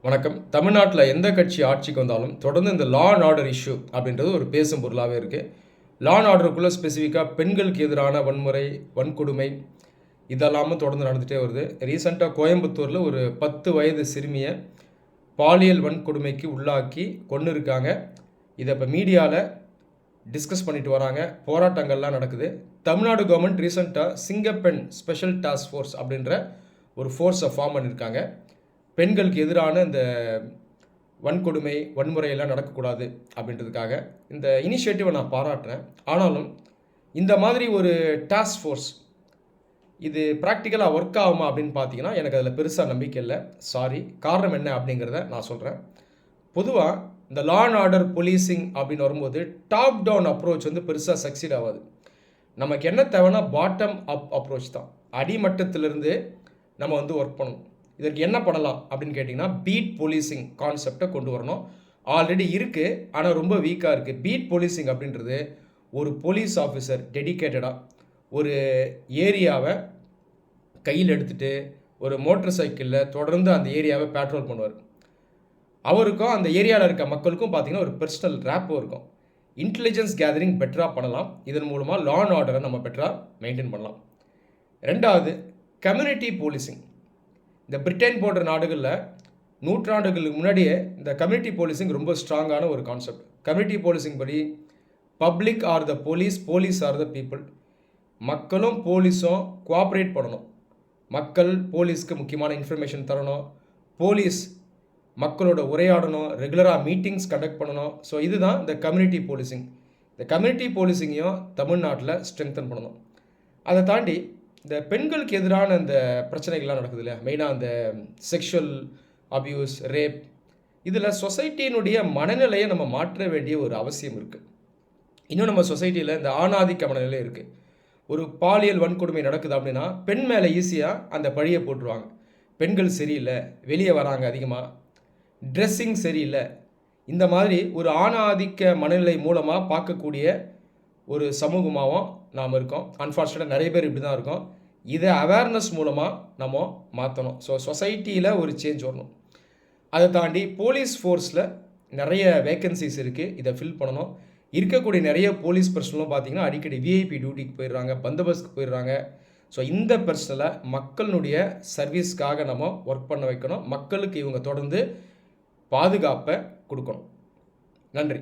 வணக்கம். தமிழ்நாட்டில் எந்த கட்சி ஆட்சிக்கு வந்தாலும் தொடர்ந்து இந்த லா அண்ட் ஆர்டர் இஷ்யூ அப்படின்றது ஒரு பேசும் பொருளாகவே இருக்குது. லா அண்ட் ஆர்டருக்குள்ளே ஸ்பெசிஃபிக்காக பெண்களுக்கு எதிரான வன்முறை, வன்கொடுமை இதெல்லாமும் தொடர்ந்து நடந்துகிட்டே வருது. ரீசெண்டாக கோயம்புத்தூரில் ஒரு 10 வயது சிறுமியை பாலியல் வன்கொடுமைக்கு உள்ளாக்கி கொன்று இருக்காங்க. இதை இப்போ மீடியாவில் டிஸ்கஸ் பண்ணிட்டு வராங்க. போராட்டங்கள்லாம் நடக்குது. தமிழ்நாடு கவர்மெண்ட் ரீசெண்டாக சிங்கப்பெண் ஸ்பெஷல் டாஸ்க் ஃபோர்ஸ் அப்படின்ற ஒரு ஃபோர்ஸை ஃபார்ம் பண்ணியிருக்காங்க. பெண்களுக்கு எதிரான இந்த வன்கொடுமை, வன்முறையெல்லாம் நடக்கக்கூடாது அப்படின்றதுக்காக இந்த இனிஷியேட்டிவை நான் பாராட்டுறேன். ஆனாலும் இந்த மாதிரி ஒரு டாஸ்க் ஃபோர்ஸ் இது ப்ராக்டிக்கலாக ஒர்க் ஆகுமா அப்படின்னு பார்த்தீங்கன்னா, எனக்கு அதில் பெருசாக நம்பிக்கை இல்லை. சாரி. காரணம் என்ன அப்படிங்கிறத நான் சொல்கிறேன். பொதுவாக இந்த லா அண்ட் ஆர்டர் போலீசிங் அப்படின்னு வரும்போது டாப் டவுன் அப்ரோச் வந்து பெருசாக சக்சீட் ஆகாது. நமக்கு என்ன தேவைன்னா பாட்டம் அப் அப்ரோச் தான். அடிமட்டத்திலிருந்து நம்ம வந்து ஒர்க் பண்ணணும். இதற்கு என்ன பண்ணலாம் அப்படின்னு கேட்டிங்கன்னா, பீட் போலீசிங் கான்செப்டை கொண்டு வரணும். ஆல்ரெடி இருக்குது, ஆனால் ரொம்ப வீக்காக இருக்குது. பீட் போலீசிங் அப்படின்றது ஒரு போலீஸ் ஆஃபீஸர் டெடிக்கேட்டடாக ஒரு ஏரியாவை கையில் எடுத்துகிட்டு ஒரு மோட்டர் சைக்கிளில் தொடர்ந்து அந்த ஏரியாவை பேட்ரோல் பண்ணுவார். அவருக்கும் அந்த ஏரியாவில் இருக்க மக்களுக்கும் பார்த்திங்கன்னா ஒரு பர்சனல் ரேப்போ இருக்கும். இன்டெலிஜென்ஸ் கேதரிங் பெட்டராக பண்ணலாம். இதன் மூலமாக லா அண்ட் ஆர்டரை நம்ம பெட்டராக மெயின்டைன் பண்ணலாம். ரெண்டாவது, கம்யூனிட்டி போலீசிங். இந்த பிரிட்டன் போன்ற நாடுகளில் நூற்றாண்டுகளுக்கு முன்னாடியே இந்த கம்யூனிட்டி போலீசிங் ரொம்ப ஸ்ட்ராங்கான ஒரு கான்செப்ட். கம்யூனிட்டி போலீசிங் படி public R the police, police R the people. மக்களும் போலீஸும் கோஆப்ரேட் பண்ணணும். மக்கள் போலீஸ்க்கு முக்கியமான இன்ஃபர்மேஷன் தரணும். போலீஸ் மக்களோட உரையாடணும், ரெகுலராக மீட்டிங்ஸ் கண்டக்ட் பண்ணணும். ஸோ இதுதான் இந்த கம்யூனிட்டி போலீசிங். இந்த கம்யூனிட்டி போலீசிங்கையும் தமிழ்நாட்டில் ஸ்ட்ரெங்தன் பண்ணணும். அதை தாண்டி இந்த பெண்களுக்கு எதிரான இந்த பிரச்சனைகள்லாம் நடக்குது இல்லையா, மெயினாக அந்த செக்ஷுவல் அப்யூஸ், ரேப், இதில் சொசைட்டியினுடைய மனநிலையை நம்ம மாற்ற வேண்டிய ஒரு அவசியம் இருக்குது. இன்னும் நம்ம சொசைட்டியில் இந்த ஆணாதிக்க மனநிலை இருக்குது. ஒரு பாலியல் வன்கொடுமை நடக்குது அப்படின்னா பெண் மேலே ஈஸியாக அந்த பழியை போட்டுருவாங்க. பெண்கள் சரியில்லை, வெளியே வராங்க அதிகமாக, ட்ரெஸ்ஸிங் சரியில்லை, இந்த மாதிரி ஒரு ஆணாதிக்க மனநிலை மூலமாக பார்க்கக்கூடிய ஒரு சமூகமாகவும் நாம் இருக்கோம். அன்ஃபார்ச்சுனேட்டாக நிறைய பேர் இப்படி தான் இருக்கோம். இதை அவேர்னஸ் மூலமாக நம்ம மாற்றணும். ஸோ சொசைட்டியில் ஒரு சேஞ்ச் வரணும். அதை தாண்டி போலீஸ் ஃபோர்ஸில் நிறைய வேக்கன்சிஸ் இருக்குது. இதை ஃபில் பண்ணணும். இருக்கக்கூடிய நிறைய போலீஸ் பர்சனலும் பார்த்திங்கன்னா அடிக்கடி விஐபி டியூட்டிக்கு போயிடுறாங்க, பந்தோபஸ்துக்கு போயிடுறாங்க. ஸோ இந்த பர்சனலை மக்களுடைய சர்வீஸ்க்காக நம்ம ஒர்க் பண்ண வைக்கணும். மக்களுக்கு இவங்க தொடர்ந்து பாதுகாப்பை கொடுக்கணும். நன்றி.